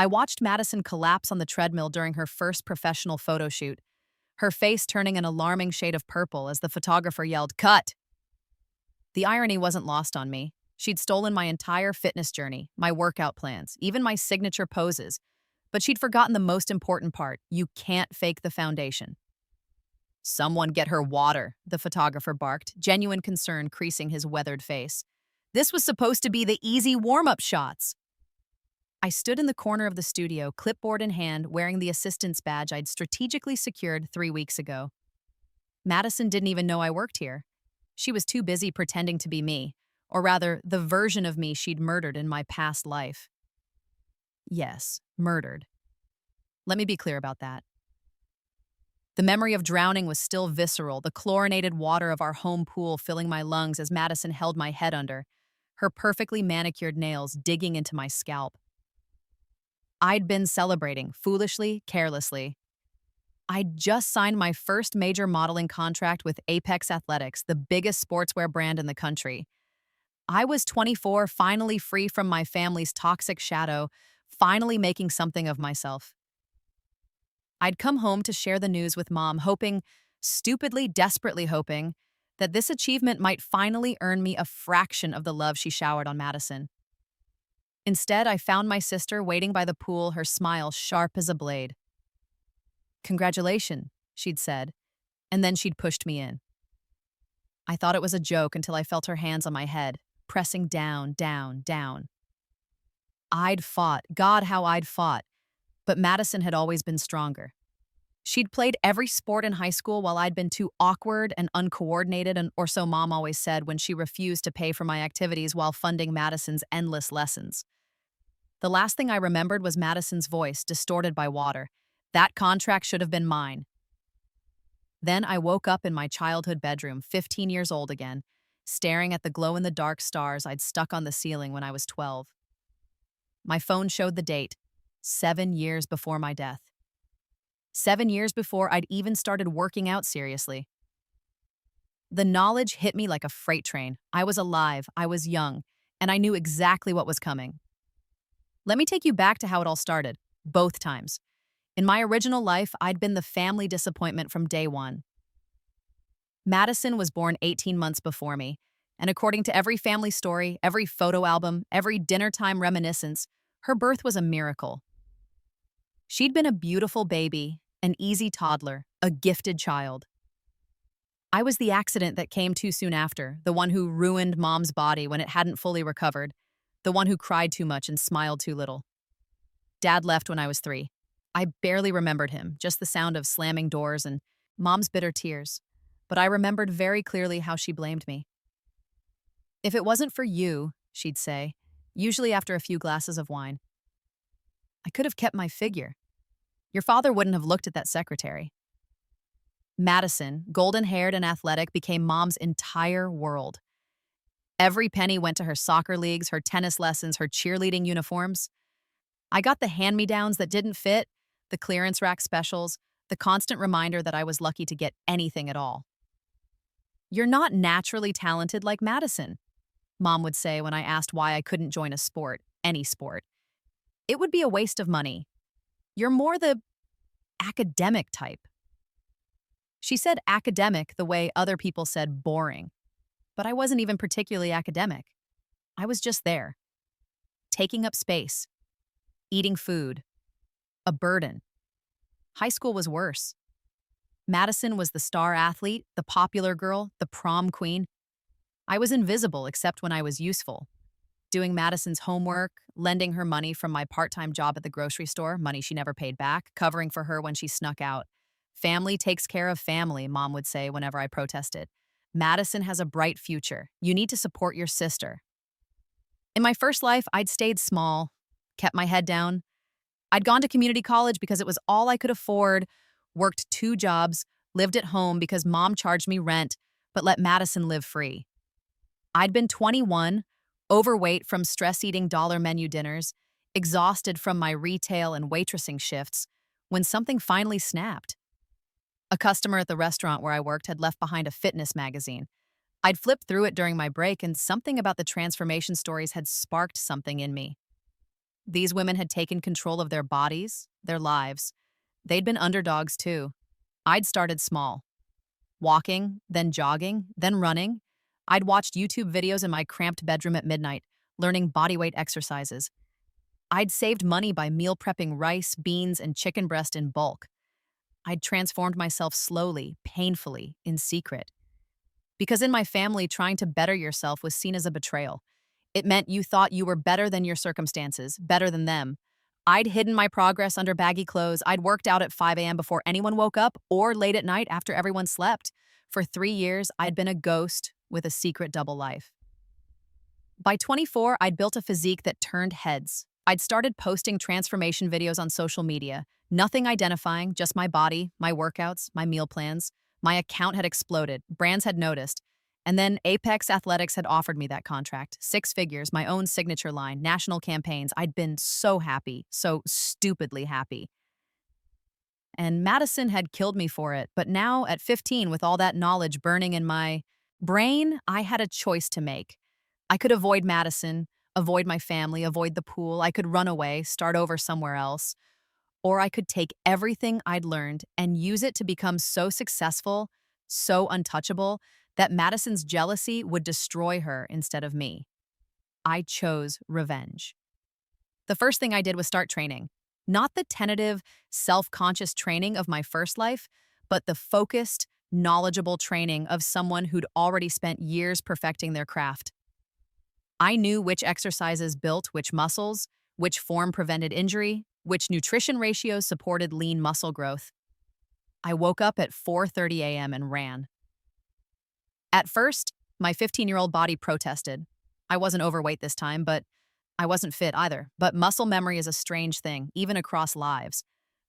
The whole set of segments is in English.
I watched Madison collapse on the treadmill during her first professional photo shoot, her face turning an alarming shade of purple as the photographer yelled, "Cut!" The irony wasn't lost on me. She'd stolen my entire fitness journey, my workout plans, even my signature poses. But she'd forgotten the most important part: you can't fake the foundation. "Someone get her water," the photographer barked, genuine concern creasing his weathered face. This was supposed to be the easy warm-up shots. I stood in the corner of the studio, clipboard in hand, wearing the assistant's badge I'd strategically secured 3 weeks ago. Madison didn't even know I worked here. She was too busy pretending to be me, or rather, the version of me she'd murdered in my past life. Yes, murdered. Let me be clear about that. The memory of drowning was still visceral, the chlorinated water of our home pool filling my lungs as Madison held my head under, her perfectly manicured nails digging into my scalp. I'd been celebrating, foolishly, carelessly. I'd just signed my first major modeling contract with Apex Athletics, the biggest sportswear brand in the country. I was 24, finally free from my family's toxic shadow, finally making something of myself. I'd come home to share the news with Mom, hoping, stupidly, desperately hoping, that this achievement might finally earn me a fraction of the love she showered on Madison. Instead, I found my sister waiting by the pool, her smile sharp as a blade. "Congratulations," she'd said, and then she'd pushed me in. I thought it was a joke until I felt her hands on my head, pressing down, down, down. I'd fought, God, how I'd fought, but Madison had always been stronger. She'd played every sport in high school while I'd been too awkward and uncoordinated, or so Mom always said when she refused to pay for my activities while funding Madison's endless lessons. The last thing I remembered was Madison's voice, distorted by water. That contract should have been mine. Then I woke up in my childhood bedroom, 15 years old again, staring at the glow-in-the-dark stars I'd stuck on the ceiling when I was 12. My phone showed the date, 7 years before my death. 7 years before I'd even started working out seriously. The knowledge hit me like a freight train. I was alive, I was young, and I knew exactly what was coming. Let me take you back to how it all started, both times. In my original life, I'd been the family disappointment from day one. Madison was born 18 months before me, and according to every family story, every photo album, every dinner-time reminiscence, her birth was a miracle. She'd been a beautiful baby, an easy toddler, a gifted child. I was the accident that came too soon after, the one who ruined Mom's body when it hadn't fully recovered, the one who cried too much and smiled too little. Dad left when I was 3. I barely remembered him, just the sound of slamming doors and Mom's bitter tears. But I remembered very clearly how she blamed me. "If it wasn't for you," she'd say, usually after a few glasses of wine, "I could have kept my figure. Your father wouldn't have looked at that secretary." Madison, golden-haired and athletic, became Mom's entire world. Every penny went to her soccer leagues, her tennis lessons, her cheerleading uniforms. I got the hand-me-downs that didn't fit, the clearance rack specials, the constant reminder that I was lucky to get anything at all. "You're not naturally talented like Madison," Mom would say when I asked why I couldn't join a sport, any sport. "It would be a waste of money. You're more the academic type." She said academic the way other people said boring. But I wasn't even particularly academic. I was just there, taking up space, eating food, a burden. High school was worse. Madison was the star athlete, the popular girl, the prom queen. I was invisible except when I was useful, doing Madison's homework, lending her money from my part-time job at the grocery store, money she never paid back, covering for her when she snuck out. "Family takes care of family," Mom would say whenever I protested. "Madison has a bright future. You need to support your sister." In my first life, I'd stayed small, kept my head down. I'd gone to community college because it was all I could afford, worked 2 jobs, lived at home because Mom charged me rent, but let Madison live free. I'd been 21, overweight from stress-eating dollar menu dinners, exhausted from my retail and waitressing shifts, when something finally snapped. A customer at the restaurant where I worked had left behind a fitness magazine. I'd flipped through it during my break, and something about the transformation stories had sparked something in me. These women had taken control of their bodies, their lives. They'd been underdogs too. I'd started small, walking, then jogging, then running. I'd watched YouTube videos in my cramped bedroom at midnight, learning bodyweight exercises. I'd saved money by meal prepping rice, beans, and chicken breast in bulk. I'd transformed myself slowly, painfully, in secret. Because in my family, trying to better yourself was seen as a betrayal. It meant you thought you were better than your circumstances, better than them. I'd hidden my progress under baggy clothes. I'd worked out at 5 a.m. before anyone woke up or late at night after everyone slept. For 3 years, I'd been a ghost with a secret double life. By 24, I'd built a physique that turned heads. I'd started posting transformation videos on social media, nothing identifying, just my body, my workouts, my meal plans. My account had exploded, brands had noticed, and then Apex Athletics had offered me that contract. 6 figures, my own signature line, national campaigns. I'd been so happy, so stupidly happy. And Madison had killed me for it, but now at 15, with all that knowledge burning in my brain, I had a choice to make. I could avoid Madison, avoid my family, avoid the pool. I could run away, start over somewhere else. Or I could take everything I'd learned and use it to become so successful, so untouchable, that Madison's jealousy would destroy her instead of me. I chose revenge. The first thing I did was start training. Not the tentative, self-conscious training of my first life, but the focused, knowledgeable training of someone who'd already spent years perfecting their craft. I knew which exercises built which muscles, which form prevented injury, which nutrition ratios supported lean muscle growth. I woke up at 4:30 a.m. and ran. At first, my 15-year-old body protested. I wasn't overweight this time, but I wasn't fit either. But muscle memory is a strange thing, even across lives.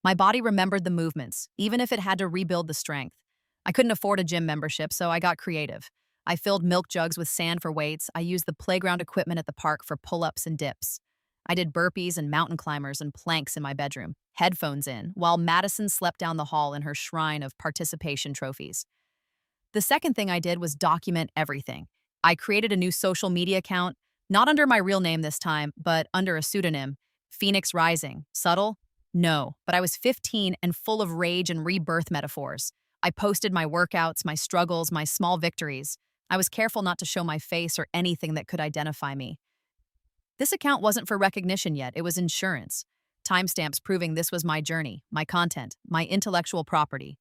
My body remembered the movements, even if it had to rebuild the strength. I couldn't afford a gym membership, so I got creative. I filled milk jugs with sand for weights. I used the playground equipment at the park for pull-ups and dips. I did burpees and mountain climbers and planks in my bedroom, headphones in, while Madison slept down the hall in her shrine of participation trophies. The second thing I did was document everything. I created a new social media account, not under my real name this time, but under a pseudonym, Phoenix Rising. Subtle? No, but I was 15 and full of rage and rebirth metaphors. I posted my workouts, my struggles, my small victories. I was careful not to show my face or anything that could identify me. This account wasn't for recognition yet, it was insurance. Timestamps proving this was my journey, my content, my intellectual property.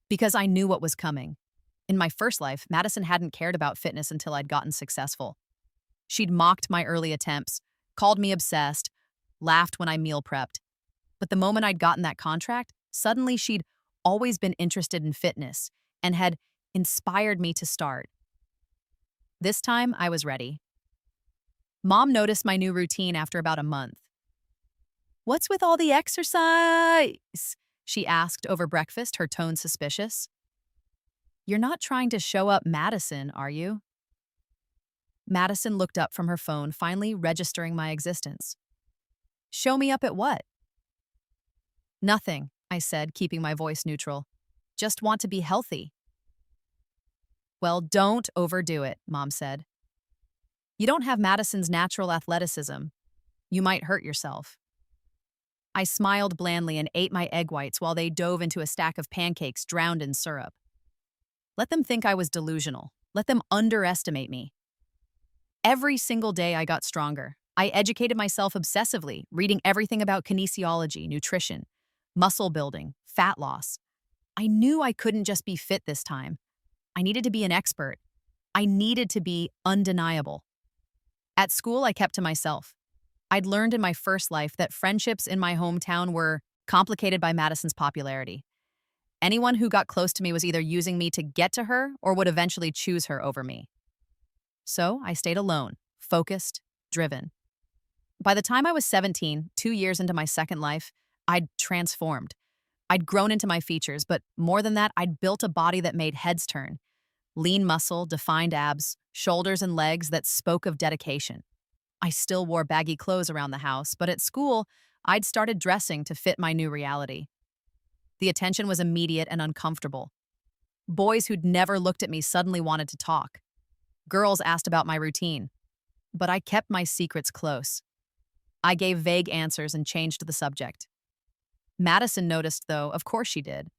Because I knew what was coming. In my first life, Madison hadn't cared about fitness until I'd gotten successful. She'd mocked my early attempts, called me obsessed, laughed when I meal prepped. But the moment I'd gotten that contract, suddenly she'd always been interested in fitness and had inspired me to start. This time, I was ready. Mom noticed my new routine after about a month. "What's with all the exercise?" she asked over breakfast, her tone suspicious. "You're not trying to show up Madison, are you?" Madison looked up from her phone, finally registering my existence. "Show me up at what?" "Nothing," I said, keeping my voice neutral. "Just want to be healthy." "Well, don't overdo it," Mom said. "You don't have Madison's natural athleticism. You might hurt yourself." I smiled blandly and ate my egg whites while they dove into a stack of pancakes drowned in syrup. Let them think I was delusional. Let them underestimate me. Every single day I got stronger. I educated myself obsessively, reading everything about kinesiology, nutrition, muscle building, fat loss. I knew I couldn't just be fit this time. I needed to be an expert. I needed to be undeniable. At school, I kept to myself. I'd learned in my first life that friendships in my hometown were complicated by Madison's popularity. Anyone who got close to me was either using me to get to her or would eventually choose her over me. So I stayed alone, focused, driven. By the time I was 17, 2 years into my second life, I'd transformed. I'd grown into my features, but more than that, I'd built a body that made heads turn. Lean muscle, defined abs, shoulders and legs that spoke of dedication. I still wore baggy clothes around the house, but at school, I'd started dressing to fit my new reality. The attention was immediate and uncomfortable. Boys who'd never looked at me suddenly wanted to talk. Girls asked about my routine. But I kept my secrets close. I gave vague answers and changed the subject. Madison noticed, though. Of course she did.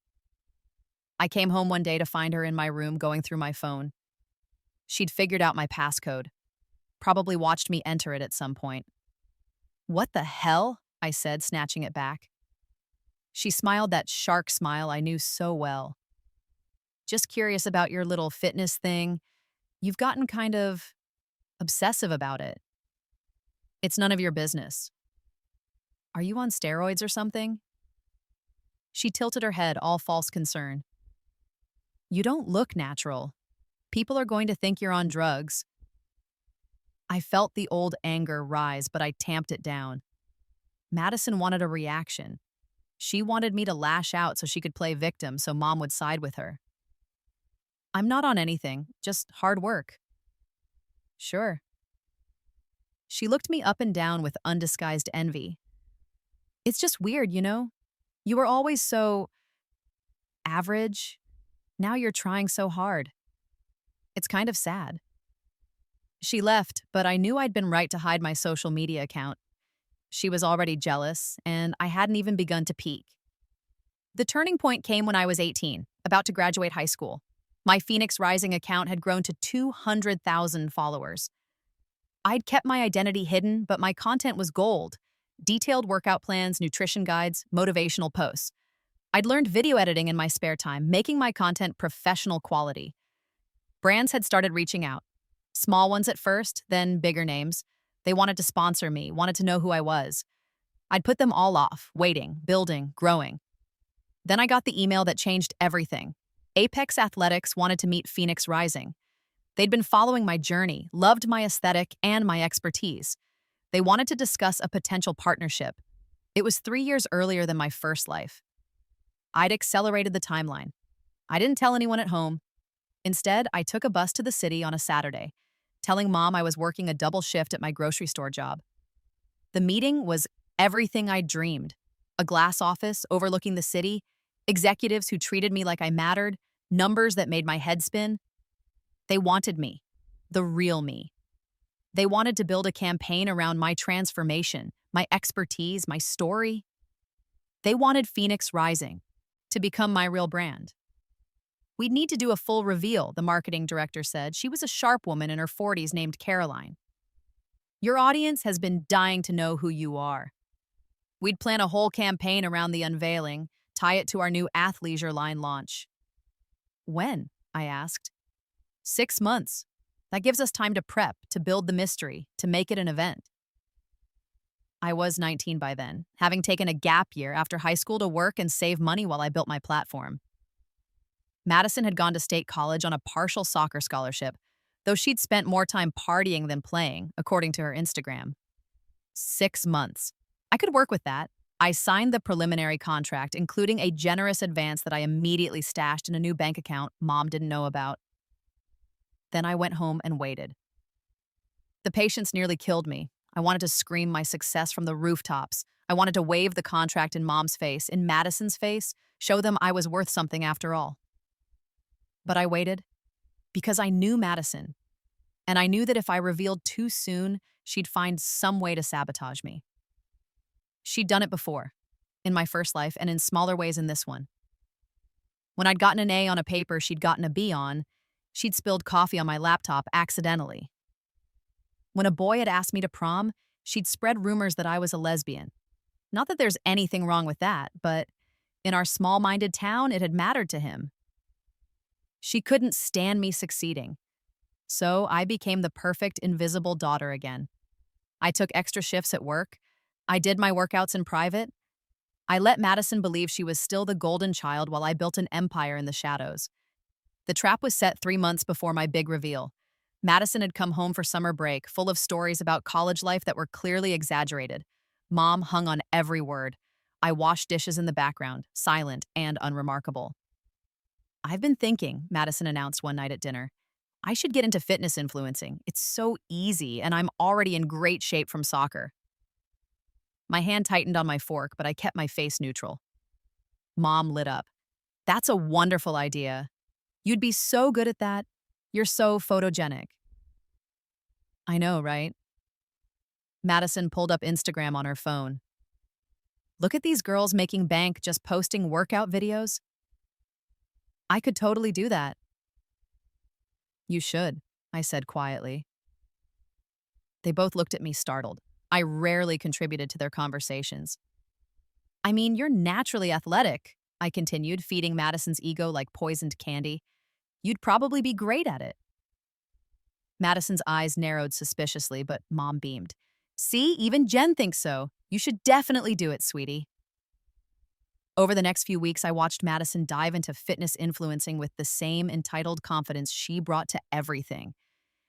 I came home one day to find her in my room going through my phone. She'd figured out my passcode, probably watched me enter it at some point. "What the hell?" I said, snatching it back. She smiled that shark smile I knew so well. "Just curious about your little fitness thing. You've gotten kind of obsessive about it. It's none of your business. Are you on steroids or something?" She tilted her head, all false concern. "You don't look natural. People are going to think you're on drugs." I felt the old anger rise, but I tamped it down. Madison wanted a reaction. She wanted me to lash out so she could play victim so Mom would side with her. "I'm not on anything, just hard work." "Sure." She looked me up and down with undisguised envy. "It's just weird, you know? You were always so average. Now you're trying so hard. It's kind of sad." She left, but I knew I'd been right to hide my social media account. She was already jealous, and I hadn't even begun to peek. The turning point came when I was 18, about to graduate high school. My Phoenix Rising account had grown to 200,000 followers. I'd kept my identity hidden, but my content was gold. Detailed workout plans, nutrition guides, motivational posts. I'd learned video editing in my spare time, making my content professional quality. Brands had started reaching out. Small ones at first, then bigger names. They wanted to sponsor me, wanted to know who I was. I'd put them all off, waiting, building, growing. Then I got the email that changed everything. Apex Athletics wanted to meet Phoenix Rising. They'd been following my journey, loved my aesthetic and my expertise. They wanted to discuss a potential partnership. It was 3 years earlier than my first life. I'd accelerated the timeline. I didn't tell anyone at home. Instead, I took a bus to the city on a Saturday, telling Mom I was working a double shift at my grocery store job. The meeting was everything I'd dreamed. A glass office overlooking the city, executives who treated me like I mattered, numbers that made my head spin. They wanted me, the real me. They wanted to build a campaign around my transformation, my expertise, my story. They wanted Phoenix Rising to become my real brand. "We'd need to do a full reveal," the marketing director said. She was a sharp woman in her 40s named Caroline. "Your audience has been dying to know who you are." We'd plan a whole campaign around the unveiling, tie it to our new athleisure line launch. "When?" I asked. 6 months. That gives us time to prep, to build the mystery, to make it an event." I was 19 by then, having taken a gap year after high school to work and save money while I built my platform. Madison had gone to state college on a partial soccer scholarship, though she'd spent more time partying than playing, according to her Instagram. 6 months. I could work with that. I signed the preliminary contract, including a generous advance that I immediately stashed in a new bank account Mom didn't know about. Then I went home and waited. The patience nearly killed me. I wanted to scream my success from the rooftops. I wanted to wave the contract in Mom's face, in Madison's face, show them I was worth something after all. But I waited because I knew Madison, and I knew that if I revealed too soon, she'd find some way to sabotage me. She'd done it before, in my first life, and in smaller ways in this one. When I'd gotten an A on a paper she'd gotten a B on, she'd spilled coffee on my laptop accidentally. When a boy had asked me to prom, she'd spread rumors that I was a lesbian. Not that there's anything wrong with that, but in our small-minded town, it had mattered to him. She couldn't stand me succeeding. So I became the perfect invisible daughter again. I took extra shifts at work. I did my workouts in private. I let Madison believe she was still the golden child while I built an empire in the shadows. The trap was set 3 months before my big reveal. Madison had come home for summer break, full of stories about college life that were clearly exaggerated. Mom hung on every word. I washed dishes in the background, silent and unremarkable. "I've been thinking," Madison announced one night at dinner. "I should get into fitness influencing. It's so easy, and I'm already in great shape from soccer." My hand tightened on my fork, but I kept my face neutral. Mom lit up. "That's a wonderful idea. You'd be so good at that. You're so photogenic." "I know, right?" Madison pulled up Instagram on her phone. Look at these girls making bank just posting workout videos. I could totally do that. You should, I said quietly. They both looked at me startled. I rarely contributed to their conversations. I mean, you're naturally athletic, I continued, feeding Madison's ego like poisoned candy. You'd probably be great at it. Madison's eyes narrowed suspiciously, but Mom beamed. See, even Jen thinks so. You should definitely do it, sweetie. Over the next few weeks, I watched Madison dive into fitness influencing with the same entitled confidence she brought to everything.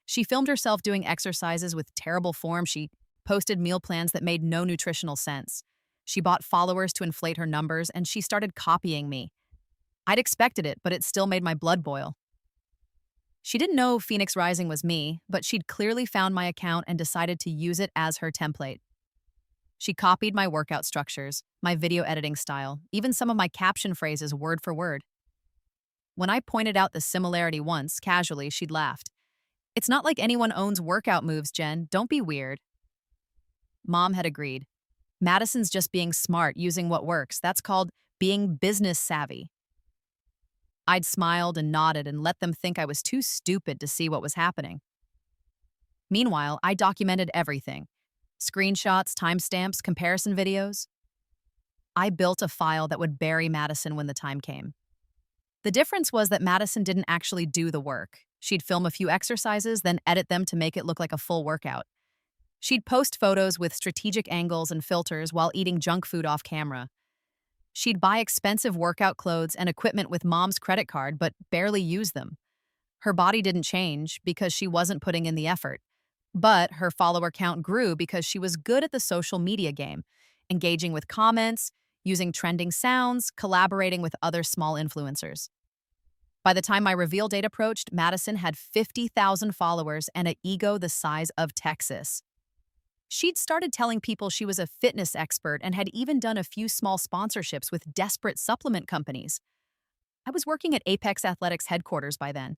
She filmed herself doing exercises with terrible form. She posted meal plans that made no nutritional sense. She bought followers to inflate her numbers, and she started copying me. I'd expected it, but it still made my blood boil. She didn't know Phoenix Rising was me, but she'd clearly found my account and decided to use it as her template. She copied my workout structures, my video editing style, even some of my caption phrases word for word. When I pointed out the similarity once, casually, she'd laughed. It's not like anyone owns workout moves, Jen. Don't be weird. Mom had agreed. Madison's just being smart, using what works. That's called being business savvy. I'd smiled and nodded and let them think I was too stupid to see what was happening. Meanwhile, I documented everything. Screenshots, timestamps, comparison videos. I built a file that would bury Madison when the time came. The difference was that Madison didn't actually do the work. She'd film a few exercises, then edit them to make it look like a full workout. She'd post photos with strategic angles and filters while eating junk food off camera. She'd buy expensive workout clothes and equipment with Mom's credit card, but barely use them. Her body didn't change because she wasn't putting in the effort. But her follower count grew because she was good at the social media game, engaging with comments, using trending sounds, collaborating with other small influencers. By the time my reveal date approached, Madison had 50,000 followers and an ego the size of Texas. She'd started telling people she was a fitness expert and had even done a few small sponsorships with desperate supplement companies. I was working at Apex Athletics headquarters by then.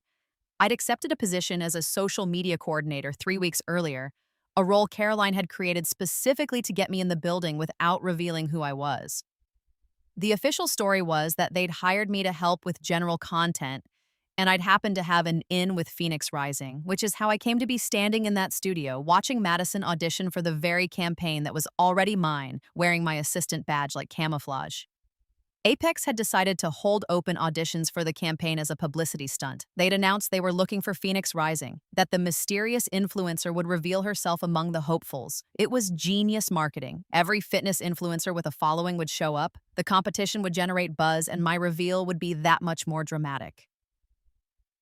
I'd accepted a position as a social media coordinator 3 weeks earlier, a role Caroline had created specifically to get me in the building without revealing who I was. The official story was that they'd hired me to help with general content, and I'd happened to have an in with Phoenix Rising, which is how I came to be standing in that studio, watching Madison audition for the very campaign that was already mine, wearing my assistant badge like camouflage. Apex had decided to hold open auditions for the campaign as a publicity stunt. They'd announced they were looking for Phoenix Rising, that the mysterious influencer would reveal herself among the hopefuls. It was genius marketing. Every fitness influencer with a following would show up, the competition would generate buzz, and my reveal would be that much more dramatic.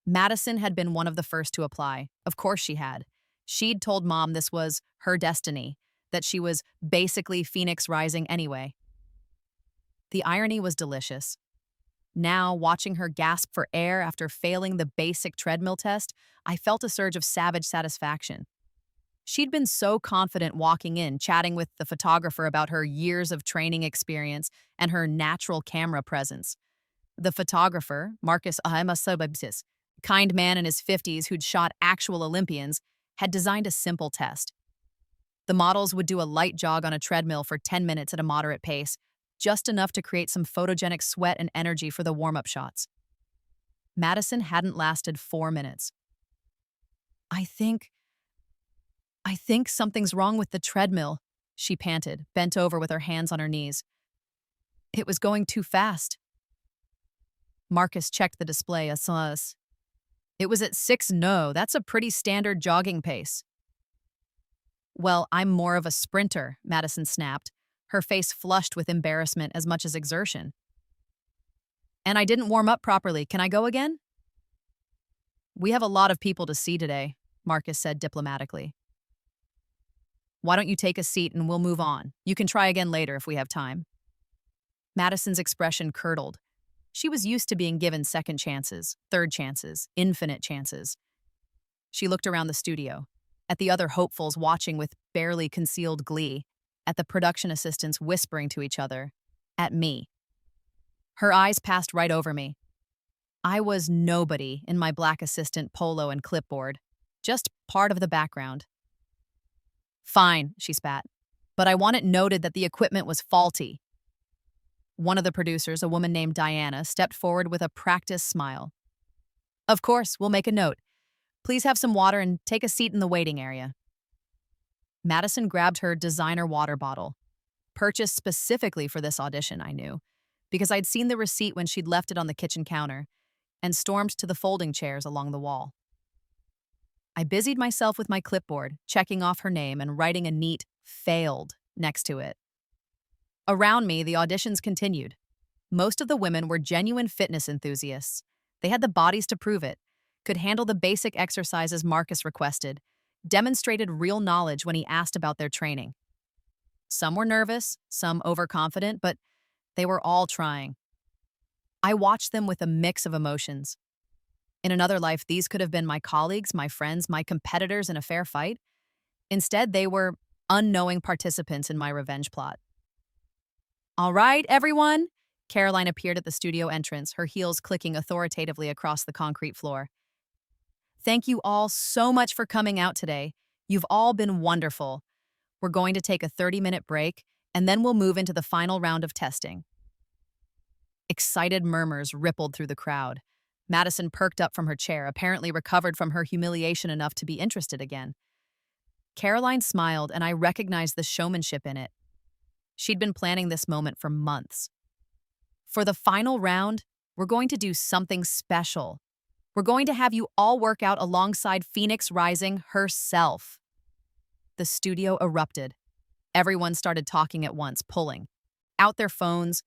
Madison had been one of the first to apply. Of course she had. She'd told Mom this was her destiny, that she was basically Phoenix Rising anyway. The irony was delicious. Now, watching her gasp for air after failing the basic treadmill test, I felt a surge of savage satisfaction. She'd been so confident walking in, chatting with the photographer about her years of training experience and her natural camera presence. The photographer, Marcus Ahimasababsis, kind man in his 50s who'd shot actual Olympians, had designed a simple test. The models would do a light jog on a treadmill for 10 minutes at a moderate pace, just enough to create some photogenic sweat and energy for the warm-up shots. Madison hadn't lasted 4 minutes. I think something's wrong with the treadmill, she panted, bent over with her hands on her knees. It was going too fast. Marcus checked the display as us. It was at 6. No, that's a pretty standard jogging pace. Well, I'm more of a sprinter, Madison snapped, her face flushed with embarrassment as much as exertion. And I didn't warm up properly. Can I go again? We have a lot of people to see today, Marcus said diplomatically. Why don't you take a seat and we'll move on? You can try again later if we have time. Madison's expression curdled. She was used to being given second chances, third chances, infinite chances. She looked around the studio, at the other hopefuls watching with barely concealed glee, at the production assistants whispering to each other, at me. Her eyes passed right over me. I was nobody in my black assistant polo and clipboard, just part of the background. Fine, she spat. But I want it noted that the equipment was faulty. One of the producers, a woman named Diana, stepped forward with a practiced smile. Of course, we'll make a note. Please have some water and take a seat in the waiting area. Madison grabbed her designer water bottle, purchased specifically for this audition, I knew, because I'd seen the receipt when she'd left it on the kitchen counter, and stormed to the folding chairs along the wall. I busied myself with my clipboard, checking off her name and writing a neat "failed" next to it. Around me, the auditions continued. Most of the women were genuine fitness enthusiasts. They had the bodies to prove it, could handle the basic exercises Marcus requested, demonstrated real knowledge when he asked about their training. Some were nervous, some overconfident, but they were all trying. I watched them with a mix of emotions. In another life, these could have been my colleagues, my friends, my competitors in a fair fight. Instead, they were unknowing participants in my revenge plot. All right, everyone. Caroline appeared at the studio entrance, her heels clicking authoritatively across the concrete floor. Thank you all so much for coming out today. You've all been wonderful. We're going to take a 30-minute break, and then we'll move into the final round of testing. Excited murmurs rippled through the crowd. Madison perked up from her chair, apparently recovered from her humiliation enough to be interested again. Caroline smiled, and I recognized the showmanship in it. She'd been planning this moment for months. For the final round, we're going to do something special. We're going to have you all work out alongside Phoenix Rising herself. The studio erupted. Everyone started talking at once, pulling out their phones,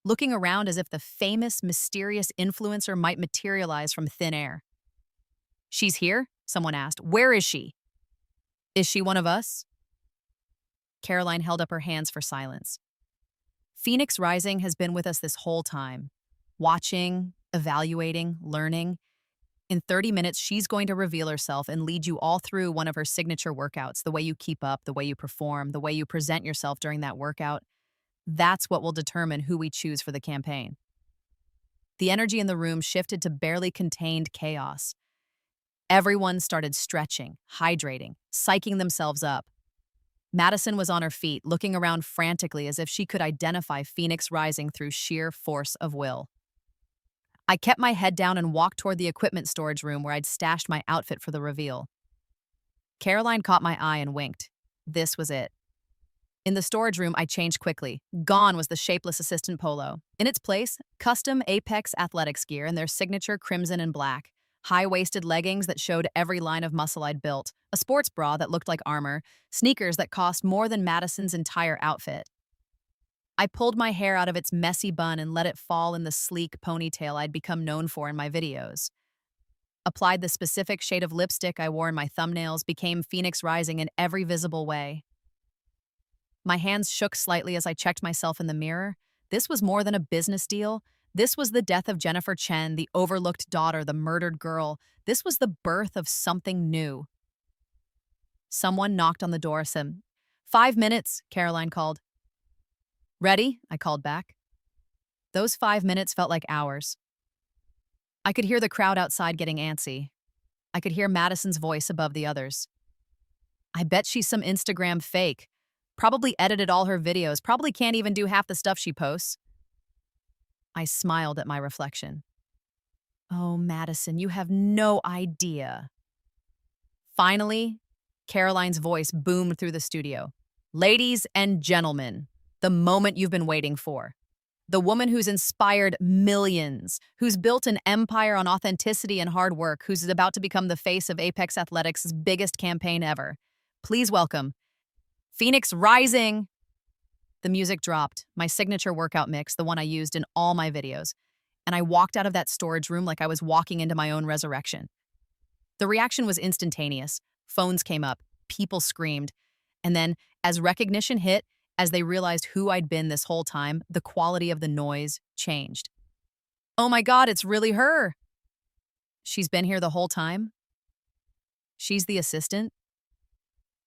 looking around as if the famous, mysterious influencer might materialize from thin air. She's here? Someone asked. Where is she? Is she one of us? Caroline held up her hands for silence. Phoenix Rising has been with us this whole time, watching, evaluating, learning. In 30 minutes, she's going to reveal herself and lead you all through one of her signature workouts, the way you keep up, the way you perform, the way you present yourself during that workout. That's what will determine who we choose for the campaign. The energy in the room shifted to barely contained chaos. Everyone started stretching, hydrating, psyching themselves up. Madison was on her feet, looking around frantically as if she could identify Phoenix Rising through sheer force of will. I kept my head down and walked toward the equipment storage room where I'd stashed my outfit for the reveal. Caroline caught my eye and winked. This was it. In the storage room, I changed quickly. Gone was the shapeless assistant polo. In its place, custom Apex athletics gear in their signature crimson and black, high-waisted leggings that showed every line of muscle I'd built, a sports bra that looked like armor, sneakers that cost more than Madison's entire outfit. I pulled my hair out of its messy bun and let it fall in the sleek ponytail I'd become known for in my videos. Applied the specific shade of lipstick I wore in my thumbnails, became Phoenix Rising in every visible way. My hands shook slightly as I checked myself in the mirror. This was more than a business deal. This was the death of Jennifer Chen, the overlooked daughter, the murdered girl. This was the birth of something new. Someone knocked on the door. 5 minutes, Caroline called. Ready? I called back. Those 5 minutes felt like hours. I could hear the crowd outside getting antsy. I could hear Madison's voice above the others. I bet she's some Instagram fake. Probably edited all her videos, probably can't even do half the stuff she posts. I smiled at my reflection. Oh, Madison, you have no idea. Finally, Caroline's voice boomed through the studio. Ladies and gentlemen, the moment you've been waiting for. The woman who's inspired millions, who's built an empire on authenticity and hard work, who's about to become the face of Apex Athletics' biggest campaign ever. Please welcome Phoenix Rising. The music dropped, my signature workout mix, the one I used in all my videos, and I walked out of that storage room like I was walking into my own resurrection. The reaction was instantaneous. Phones came up, people screamed, and then, as recognition hit, as they realized who I'd been this whole time, the quality of the noise changed. Oh my God, it's really her! She's been here the whole time? She's the assistant?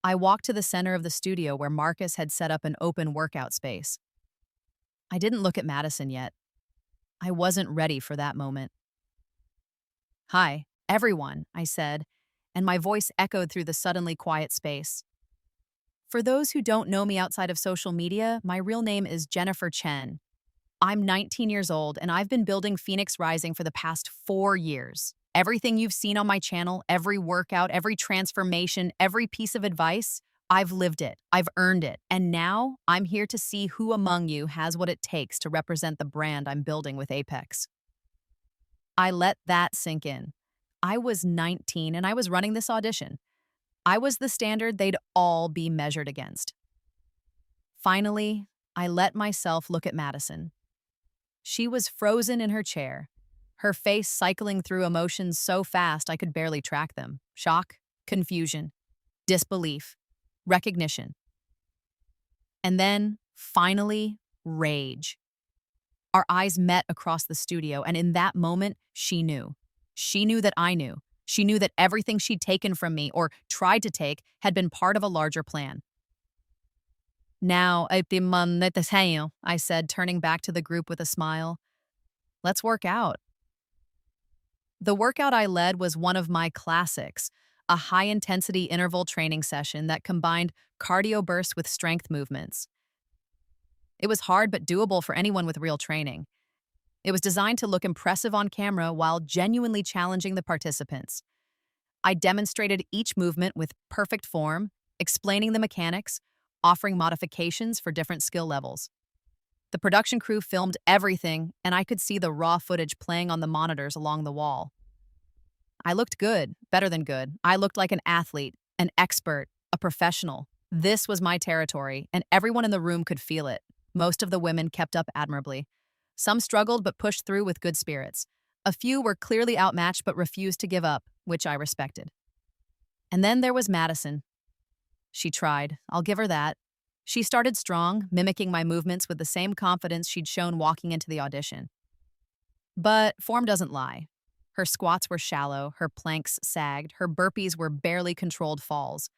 I walked to the center of the studio where Marcus had set up an open workout space. I didn't look at Madison yet. I wasn't ready for that moment. Hi, everyone, I said, and my voice echoed through the suddenly quiet space. For those who don't know me outside of social media, my real name is Jennifer Chen. I'm 19 years old and I've been building Phoenix Rising for the past 4 years. Everything you've seen on my channel, every workout, every transformation, every piece of advice, I've lived it, I've earned it, and now I'm here to see who among you has what it takes to represent the brand I'm building with Apex. I let that sink in. I was 19 and I was running this audition. I was the standard they'd all be measured against. Finally, I let myself look at Madison. She was frozen in her chair, her face cycling through emotions so fast I could barely track them. Shock, confusion, disbelief, recognition. And then, finally, rage. Our eyes met across the studio, and in that moment, she knew. She knew that I knew. She knew that everything she'd taken from me, or tried to take, had been part of a larger plan. Now, I said, turning back to the group with a smile. Let's work out. The workout I led was one of my classics, a high-intensity interval training session that combined cardio bursts with strength movements. It was hard but doable for anyone with real training. It was designed to look impressive on camera while genuinely challenging the participants. I demonstrated each movement with perfect form, explaining the mechanics, offering modifications for different skill levels. The production crew filmed everything, and I could see the raw footage playing on the monitors along the wall. I looked good, better than good. I looked like an athlete, an expert, a professional. This was my territory, and everyone in the room could feel it. Most of the women kept up admirably. Some struggled but pushed through with good spirits. A few were clearly outmatched but refused to give up, which I respected. And then there was Madison. She tried. I'll give her that. She started strong, mimicking my movements with the same confidence she'd shown walking into the audition. But form doesn't lie. Her squats were shallow, her planks sagged, her burpees were barely controlled falls.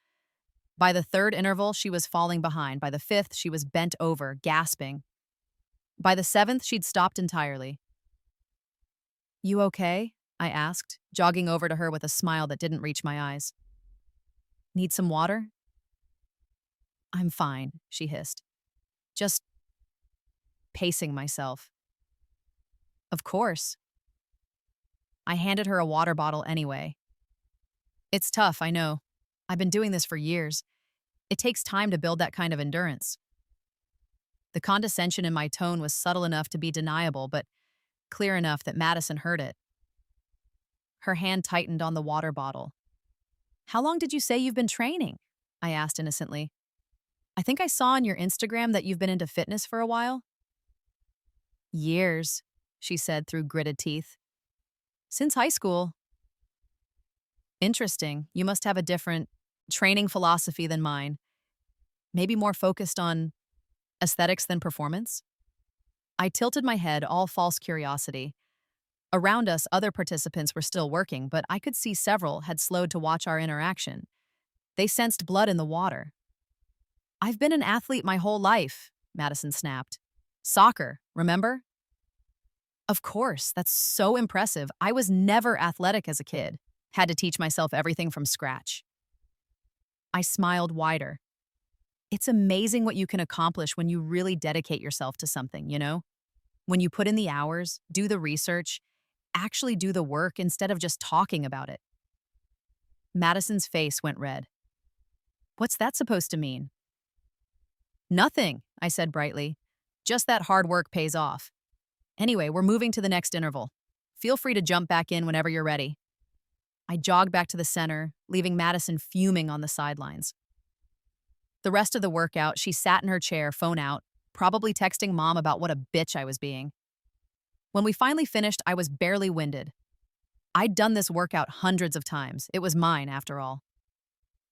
By the third interval, she was falling behind. By the fifth, she was bent over, gasping. By the seventh, she'd stopped entirely. "You okay?" I asked, jogging over to her with a smile that didn't reach my eyes. "Need some water?" "I'm fine," she hissed. "Just pacing myself." "Of course." I handed her a water bottle anyway. "It's tough, I know. I've been doing this for years. It takes time to build that kind of endurance." The condescension in my tone was subtle enough to be deniable, but clear enough that Madison heard it. Her hand tightened on the water bottle. "How long did you say you've been training?" I asked innocently. "I think I saw on your Instagram that you've been into fitness for a while." "Years," she said through gritted teeth. "Since high school." "Interesting. You must have a different training philosophy than mine. Maybe more focused on aesthetics than performance?" I tilted my head, all false curiosity. Around us, other participants were still working, but I could see several had slowed to watch our interaction. They sensed blood in the water. "I've been an athlete my whole life," Madison snapped. "Soccer, remember?" "Of course, that's so impressive. I was never athletic as a kid. Had to teach myself everything from scratch." I smiled wider. It's amazing what you can accomplish when you really dedicate yourself to something, you know? When you put in the hours, do the research, actually do the work instead of just talking about it. Madison's face went red. "What's that supposed to mean?" "Nothing," I said brightly. "Just that hard work pays off. Anyway, we're moving to the next interval. Feel free to jump back in whenever you're ready." I jogged back to the center, leaving Madison fuming on the sidelines. The rest of the workout, she sat in her chair, phone out, probably texting Mom about what a bitch I was being. When we finally finished, I was barely winded. I'd done this workout hundreds of times. It was mine, after all.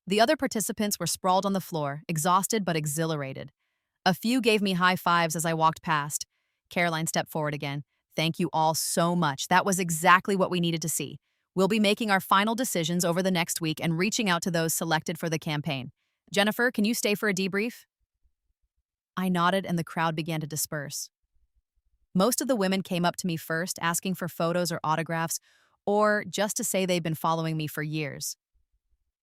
The other participants were sprawled on the floor, exhausted but exhilarated. A few gave me high fives as I walked past. Caroline stepped forward again. "Thank you all so much. That was exactly what we needed to see. We'll be making our final decisions over the next week and reaching out to those selected for the campaign. Jennifer, can you stay for a debrief?" I nodded and the crowd began to disperse. Most of the women came up to me first, asking for photos or autographs, or just to say they'd been following me for years.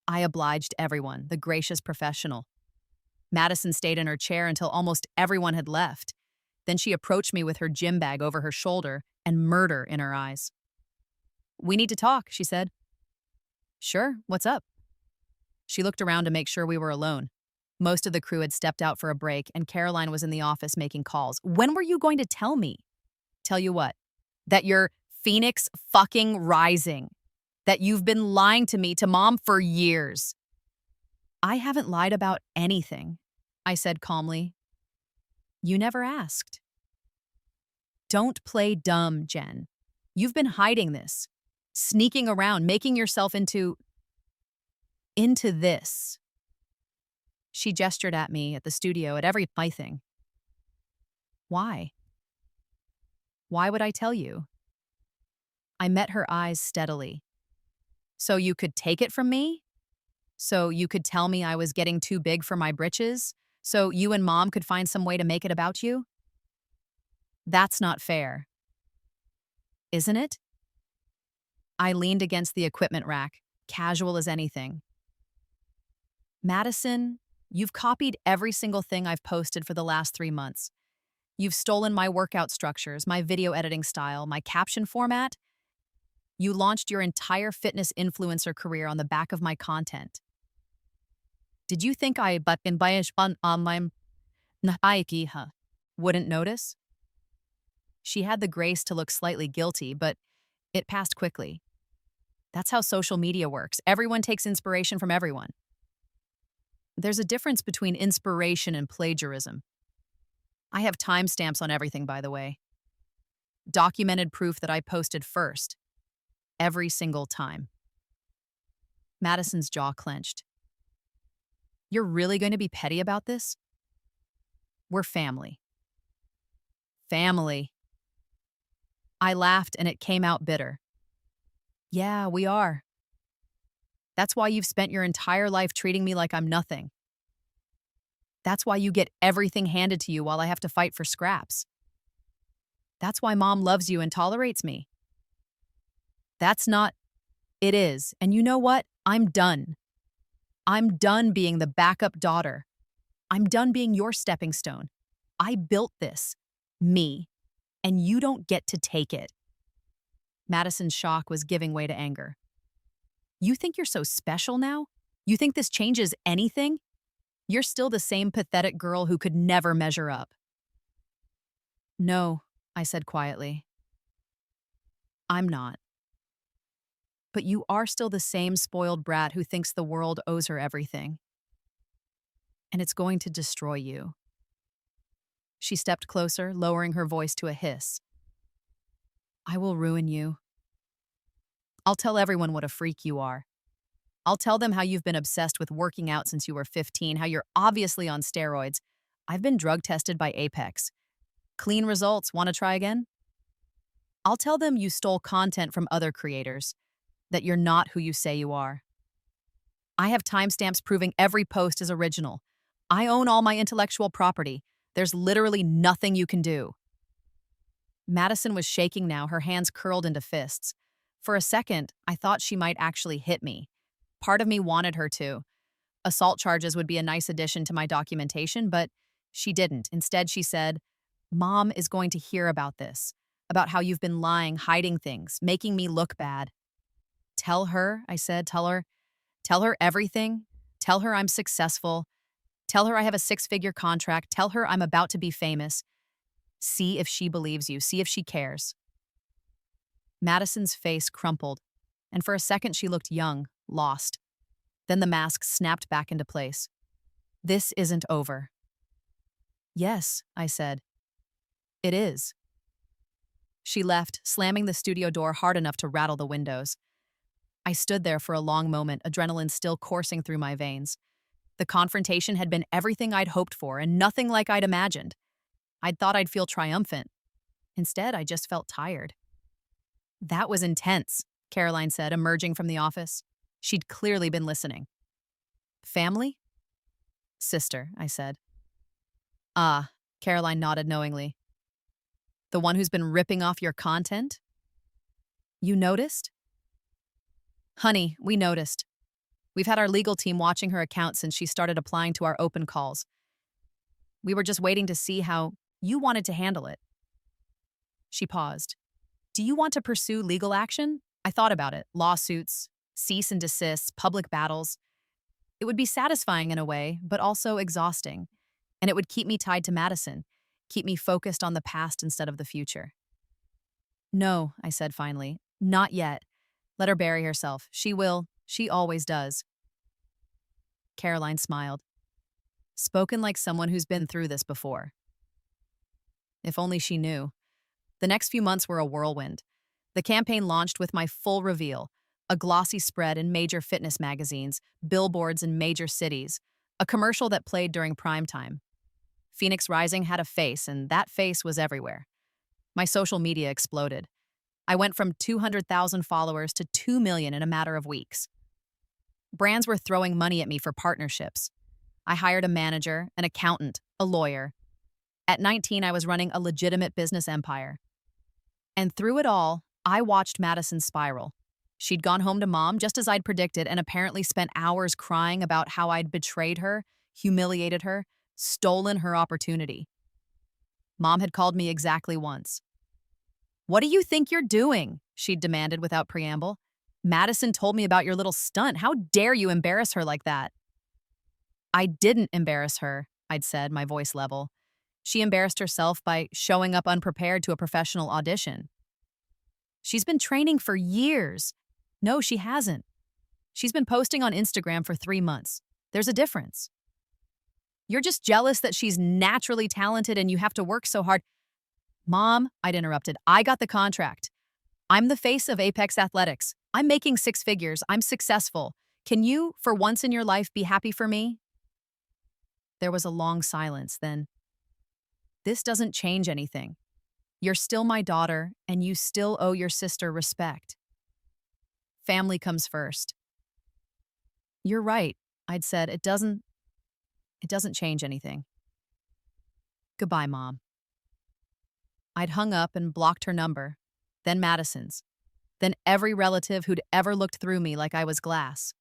I obliged everyone, the gracious professional. Madison stayed in her chair until almost everyone had left. Then she approached me with her gym bag over her shoulder and murder in her eyes. "We need to talk," she said. "Sure, what's up?" She looked around to make sure we were alone. Most of the crew had stepped out for a break, and Caroline was in the office making calls. "When were you going to tell me?" "Tell you what?" "That you're Phoenix fucking rising. That you've been lying to me, to Mom, for years." "I haven't lied about anything," I said calmly. "You never asked." "Don't play dumb, Jen. You've been hiding this, sneaking around, making yourself into this." She gestured at me, at the studio, at every thing. "Why? Why would I tell you?" I met her eyes steadily. "So you could take it from me? So you could tell me I was getting too big for my britches? So you and Mom could find some way to make it about you? That's not fair. Isn't it?" I leaned against the equipment rack, casual as anything. "Madison, you've copied every single thing I've posted for the last 3 months. You've stolen my workout structures, my video editing style, my caption format. You launched your entire fitness influencer career on the back of my content. Did you think I wouldn't notice?" She had the grace to look slightly guilty, but it passed quickly. That's how social media works. Everyone takes inspiration from everyone. There's a difference between inspiration and plagiarism. I have timestamps on everything, by the way. Documented proof that I posted first. Every single time. Madison's jaw clenched. "You're really going to be petty about this? We're family." "Family." I laughed and it came out bitter. "Yeah, we are. That's why you've spent your entire life treating me like I'm nothing. That's why you get everything handed to you while I have to fight for scraps. That's why Mom loves you and tolerates me. That's not... It is. And you know what? I'm done. I'm done being the backup daughter. I'm done being your stepping stone. I built this. Me. And you don't get to take it." Madison's shock was giving way to anger. "You think you're so special now? You think this changes anything? You're still the same pathetic girl who could never measure up." "No," I said quietly. "I'm not. But you are still the same spoiled brat who thinks the world owes her everything. And it's going to destroy you." She stepped closer, lowering her voice to a hiss. "I will ruin you. I'll tell everyone what a freak you are. I'll tell them how you've been obsessed with working out since you were 15, how you're obviously on steroids. I've been drug tested by Apex. Clean results, want to try again? I'll tell them you stole content from other creators, that you're not who you say you are. I have timestamps proving every post is original. I own all my intellectual property. There's literally nothing you can do." Madison was shaking now, her hands curled into fists. For a second, I thought she might actually hit me. Part of me wanted her to. Assault charges would be a nice addition to my documentation, but she didn't. Instead, she said, "Mom is going to hear about this, about how you've been lying, hiding things, making me look bad." "Tell her," I said, tell her everything. Tell her I'm successful. Tell her I have a 6-figure contract. Tell her I'm about to be famous. See if she believes you. See if she cares." Madison's face crumpled, and for a second she looked young, lost. Then the mask snapped back into place. "This isn't over." "Yes," I said. "It is." She left, slamming the studio door hard enough to rattle the windows. I stood there for a long moment, adrenaline still coursing through my veins. The confrontation had been everything I'd hoped for and nothing like I'd imagined. I'd thought I'd feel triumphant. Instead, I just felt tired. "That was intense," Caroline said, emerging from the office. She'd clearly been listening. "Family?" "Sister," I said. "Ah," Caroline nodded knowingly. "The one who's been ripping off your content? You noticed?" "Honey, we noticed. We've had our legal team watching her account since she started applying to our open calls. We were just waiting to see how you wanted to handle it." She paused. "Do you want to pursue legal action?" I thought about it. Lawsuits, cease and desists, public battles. It would be satisfying in a way, but also exhausting. And it would keep me tied to Madison, keep me focused on the past instead of the future. "No," I said finally. "Not yet. Let her bury herself. She will. She always does." Caroline smiled. Spoken like someone who's been through this before. If only she knew. The next few months were a whirlwind. The campaign launched with my full reveal, a glossy spread in major fitness magazines, billboards in major cities, a commercial that played during prime time. Phoenix Rising had a face, and that face was everywhere. My social media exploded. I went from 200,000 followers to 2 million in a matter of weeks. Brands were throwing money at me for partnerships. I hired a manager, an accountant, a lawyer. At 19, I was running a legitimate business empire. And through it all, I watched Madison spiral. She'd gone home to mom, just as I'd predicted, and apparently spent hours crying about how I'd betrayed her, humiliated her, stolen her opportunity. Mom had called me exactly once. "What do you think you're doing?" she'd demanded without preamble. "Madison told me about your little stunt. How dare you embarrass her like that?" "I didn't embarrass her," I'd said, my voice level. "She embarrassed herself by showing up unprepared to a professional audition. She's been training for years." "No, she hasn't. She's been posting on Instagram for 3 months. There's a difference. You're just jealous that she's naturally talented and you have to work so hard." "Mom," I'd interrupted, "I got the contract. I'm the face of Apex Athletics. I'm making 6 figures. I'm successful. Can you, for once in your life, be happy for me?" There was a long silence. Then, "This doesn't change anything. You're still my daughter, and you still owe your sister respect. Family comes first." "You're right," I'd said. It doesn't change anything. Goodbye, Mom." I'd hung up and blocked her number, then Madison's, then every relative who'd ever looked through me like I was glass.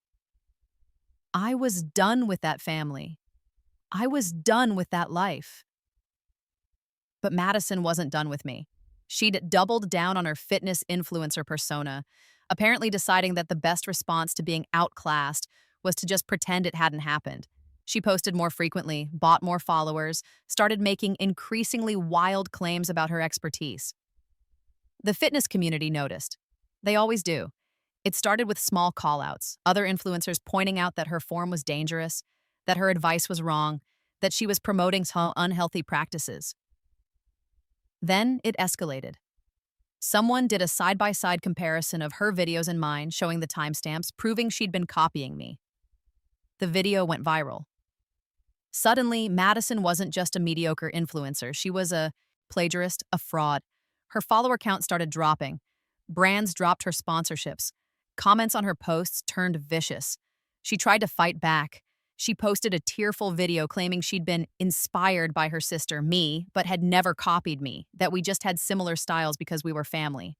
I was done with that family. I was done with that life. But Madison wasn't done with me. She'd doubled down on her fitness influencer persona, apparently deciding that the best response to being outclassed was to just pretend it hadn't happened. She posted more frequently, bought more followers, started making increasingly wild claims about her expertise. The fitness community noticed. They always do. It started with small call-outs, other influencers pointing out that her form was dangerous, that her advice was wrong, that she was promoting unhealthy practices. Then it escalated. Someone did a side-by-side comparison of her videos and mine, showing the timestamps, proving she'd been copying me. The video went viral. Suddenly, Madison wasn't just a mediocre influencer. She was a plagiarist, a fraud. Her follower count started dropping. Brands dropped her sponsorships. Comments on her posts turned vicious. She tried to fight back. She posted a tearful video claiming she'd been inspired by her sister, me, but had never copied me, that we just had similar styles because we were family.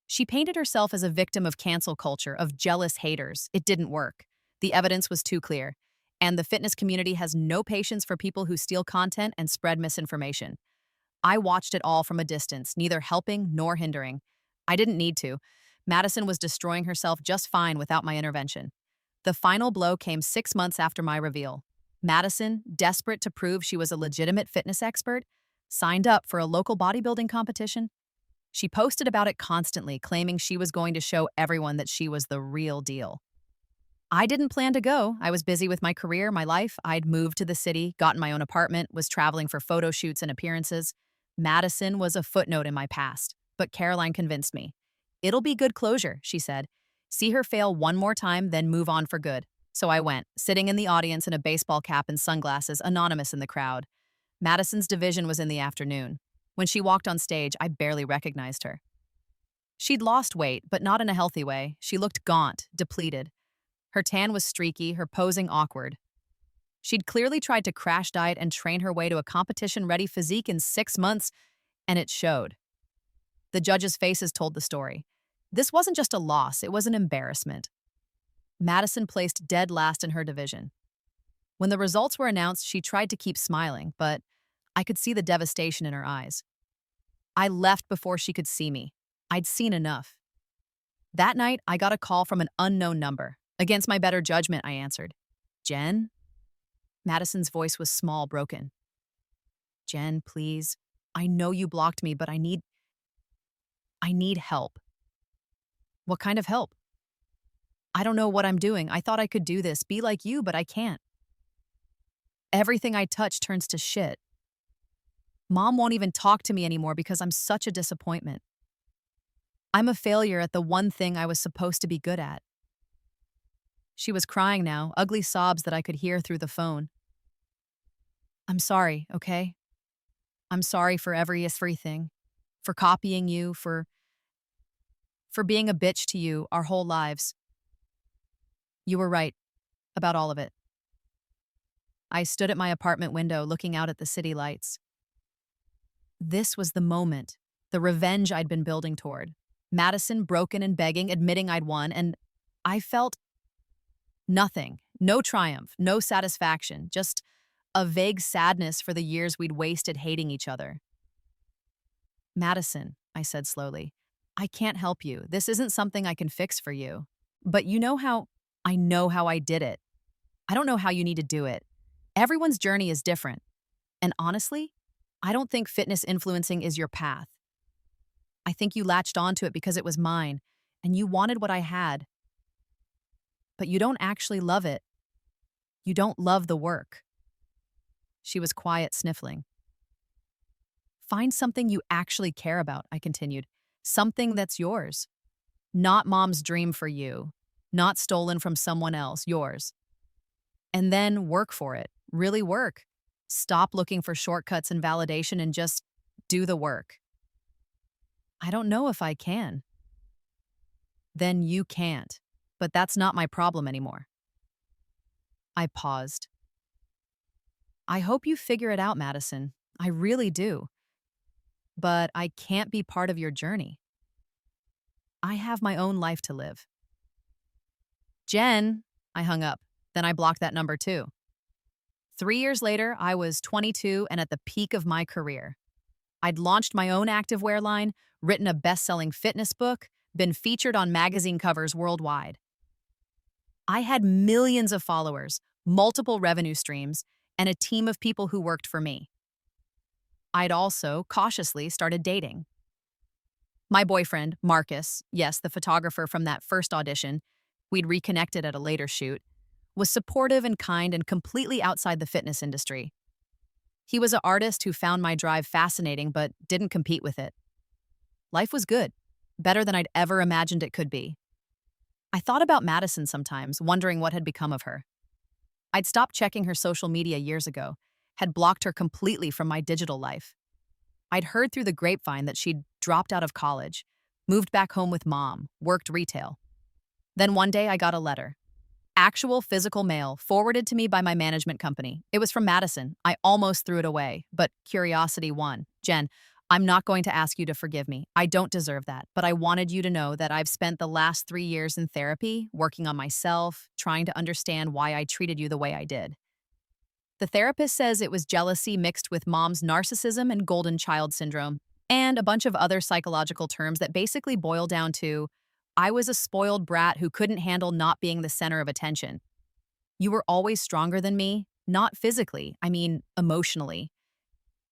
She painted herself as a victim of cancel culture, of jealous haters. It didn't work. The evidence was too clear. And the fitness community has no patience for people who steal content and spread misinformation. I watched it all from a distance, neither helping nor hindering. I didn't need to. Madison was destroying herself just fine without my intervention. The final blow came 6 months after my reveal. Madison, desperate to prove she was a legitimate fitness expert, signed up for a local bodybuilding competition. She posted about it constantly, claiming she was going to show everyone that she was the real deal. I didn't plan to go. I was busy with my career, my life. I'd moved to the city, gotten my own apartment, was traveling for photo shoots and appearances. Madison was a footnote in my past, but Caroline convinced me. "It'll be good closure," she said. "See her fail one more time, then move on for good." So I went, sitting in the audience in a baseball cap and sunglasses, anonymous in the crowd. Madison's division was in the afternoon. When she walked on stage, I barely recognized her. She'd lost weight, but not in a healthy way. She looked gaunt, depleted. Her tan was streaky, her posing awkward. She'd clearly tried to crash diet and train her way to a competition-ready physique in 6 months, and it showed. The judges' faces told the story. This wasn't just a loss, it was an embarrassment. Madison placed dead last in her division. When the results were announced, she tried to keep smiling, but I could see the devastation in her eyes. I left before she could see me. I'd seen enough. That night, I got a call from an unknown number. Against my better judgment, I answered. Jen? Madison's voice was small, broken. Jen, please. I know you blocked me, but I need help. What kind of help? I don't know what I'm doing. I thought I could do this, be like you, but I can't. Everything I touch turns to shit. Mom won't even talk to me anymore because I'm such a disappointment. I'm a failure at the one thing I was supposed to be good at. She was crying now, ugly sobs that I could hear through the phone. I'm sorry, okay? I'm sorry for everything. For copying you, for being a bitch to you our whole lives. You were right about all of it. I stood at my apartment window looking out at the city lights. This was the moment, the revenge I'd been building toward. Madison broken and begging, admitting I'd won, and I felt nothing. No triumph, no satisfaction, just a vague sadness for the years we'd wasted hating each other. Madison, I said slowly, I can't help you. This isn't something I can fix for you. But I know how I did it. I don't know how you need to do it. Everyone's journey is different. And honestly, I don't think fitness influencing is your path. I think you latched onto it because it was mine, and you wanted what I had. But you don't actually love it. You don't love the work. She was quiet, sniffling. Find something you actually care about, I continued. Something that's yours. Not mom's dream for you. Not stolen from someone else, yours. And then work for it. Really work. Stop looking for shortcuts and validation and just do the work. I don't know if I can. Then you can't. But that's not my problem anymore. I paused. I hope you figure it out, Madison. I really do. But I can't be part of your journey. I have my own life to live. Jen, I hung up. Then I blocked that number too. 3 years later, I was 22 and at the peak of my career. I'd launched my own activewear line, written a best-selling fitness book, been featured on magazine covers worldwide. I had millions of followers, multiple revenue streams, and a team of people who worked for me. I'd also, cautiously, started dating. My boyfriend, Marcus, yes, the photographer from that first audition, we'd reconnected at a later shoot, was supportive and kind and completely outside the fitness industry. He was an artist who found my drive fascinating but didn't compete with it. Life was good, better than I'd ever imagined it could be. I thought about Madison sometimes, wondering what had become of her. I'd stopped checking her social media years ago, had blocked her completely from my digital life. I'd heard through the grapevine that she'd dropped out of college, moved back home with mom, worked retail. Then one day I got a letter. Actual physical mail forwarded to me by my management company. It was from Madison. I almost threw it away, but curiosity won. Jen, I'm not going to ask you to forgive me. I don't deserve that, but I wanted you to know that I've spent the last 3 years in therapy, working on myself, trying to understand why I treated you the way I did. The therapist says it was jealousy mixed with mom's narcissism and golden child syndrome, and a bunch of other psychological terms that basically boil down to, I was a spoiled brat who couldn't handle not being the center of attention. You were always stronger than me, not physically, I mean emotionally.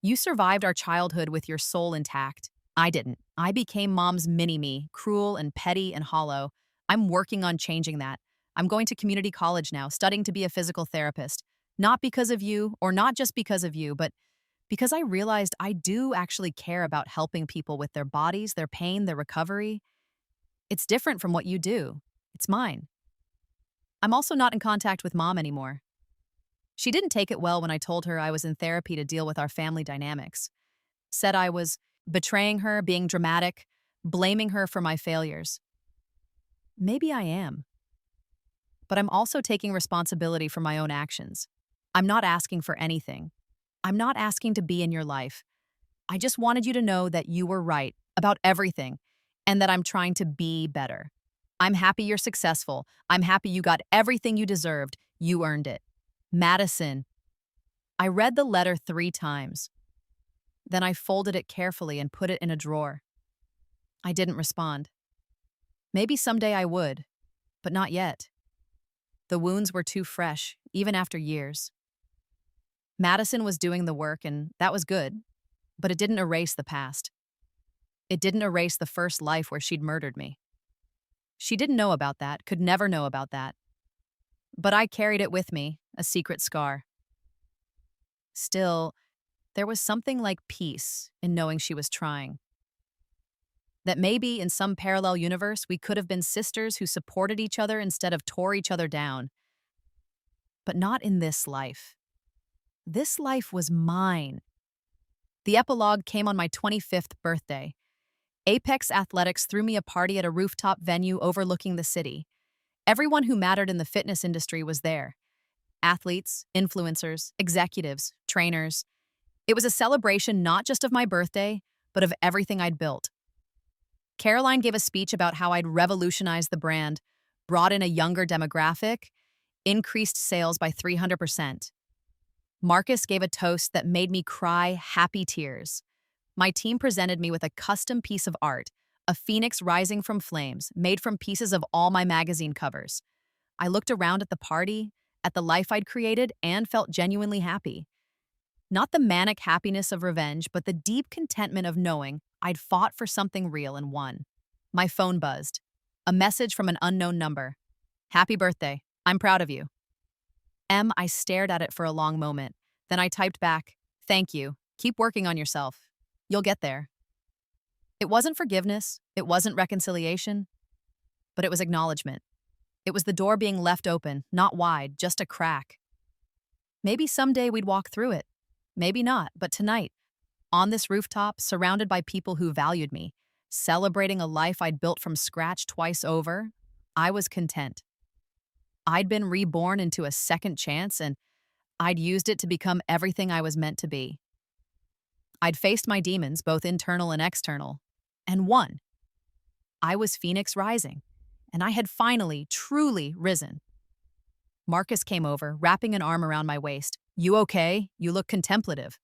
You survived our childhood with your soul intact. I didn't. I became mom's mini-me, cruel and petty and hollow. I'm working on changing that. I'm going to community college now, studying to be a physical therapist. Not because of you, or not just because of you, but because I realized I do actually care about helping people with their bodies, their pain, their recovery. It's different from what you do. It's mine. I'm also not in contact with mom anymore. She didn't take it well when I told her I was in therapy to deal with our family dynamics. Said I was betraying her, being dramatic, blaming her for my failures. Maybe I am. But I'm also taking responsibility for my own actions. I'm not asking for anything. I'm not asking to be in your life. I just wanted you to know that you were right about everything and that I'm trying to be better. I'm happy you're successful. I'm happy you got everything you deserved. You earned it. Madison. I read the letter 3 times. Then I folded it carefully and put it in a drawer. I didn't respond. Maybe someday I would, but not yet. The wounds were too fresh, even after years. Madison was doing the work, and that was good, but it didn't erase the past. It didn't erase the first life where she'd murdered me. She didn't know about that, could never know about that. But I carried it with me, a secret scar. Still, there was something like peace in knowing she was trying. That maybe in some parallel universe we could have been sisters who supported each other instead of tore each other down. But not in this life. This life was mine. The epilogue came on my 25th birthday. Apex Athletics threw me a party at a rooftop venue overlooking the city. Everyone who mattered in the fitness industry was there. Athletes, influencers, executives, trainers. It was a celebration not just of my birthday, but of everything I'd built. Caroline gave a speech about how I'd revolutionized the brand, brought in a younger demographic, increased sales by 300%. Marcus gave a toast that made me cry happy tears. My team presented me with a custom piece of art, a phoenix rising from flames, made from pieces of all my magazine covers. I looked around at the party, at the life I'd created, and felt genuinely happy. Not the manic happiness of revenge, but the deep contentment of knowing I'd fought for something real and won. My phone buzzed. A message from an unknown number. "Happy birthday. I'm proud of you." I stared at it for a long moment. Then I typed back, "Thank you. Keep working on yourself. You'll get there." It wasn't forgiveness. It wasn't reconciliation. But it was acknowledgement. It was the door being left open, not wide, just a crack. Maybe someday we'd walk through it. Maybe not, but tonight, on this rooftop, surrounded by people who valued me, celebrating a life I'd built from scratch twice over, I was content. I'd been reborn into a second chance, and I'd used it to become everything I was meant to be. I'd faced my demons, both internal and external, and won. I was Phoenix rising, and I had finally, truly risen. Marcus came over, wrapping an arm around my waist. "You okay? You look contemplative."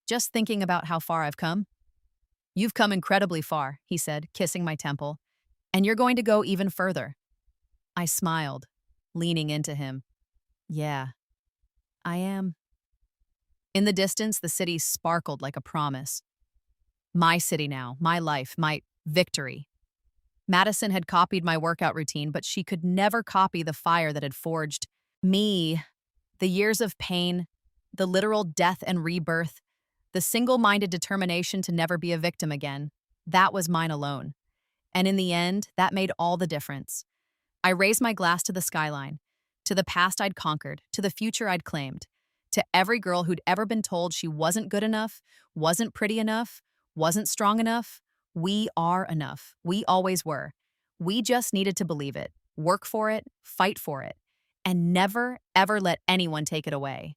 "Just thinking about how far I've come." "You've come incredibly far," he said, kissing my temple. "And you're going to go even further." I smiled, leaning into him. "Yeah, I am." In the distance, the city sparkled like a promise. My city now, my life, my victory. Madison had copied my workout routine, but she could never copy the fire that had forged me. The years of pain, the literal death and rebirth, the single-minded determination to never be a victim again, that was mine alone. And in the end, that made all the difference. I raised my glass to the skyline, to the past I'd conquered, to the future I'd claimed, to every girl who'd ever been told she wasn't good enough, wasn't pretty enough, wasn't strong enough. We are enough. We always were. We just needed to believe it, work for it, fight for it, and never, ever let anyone take it away.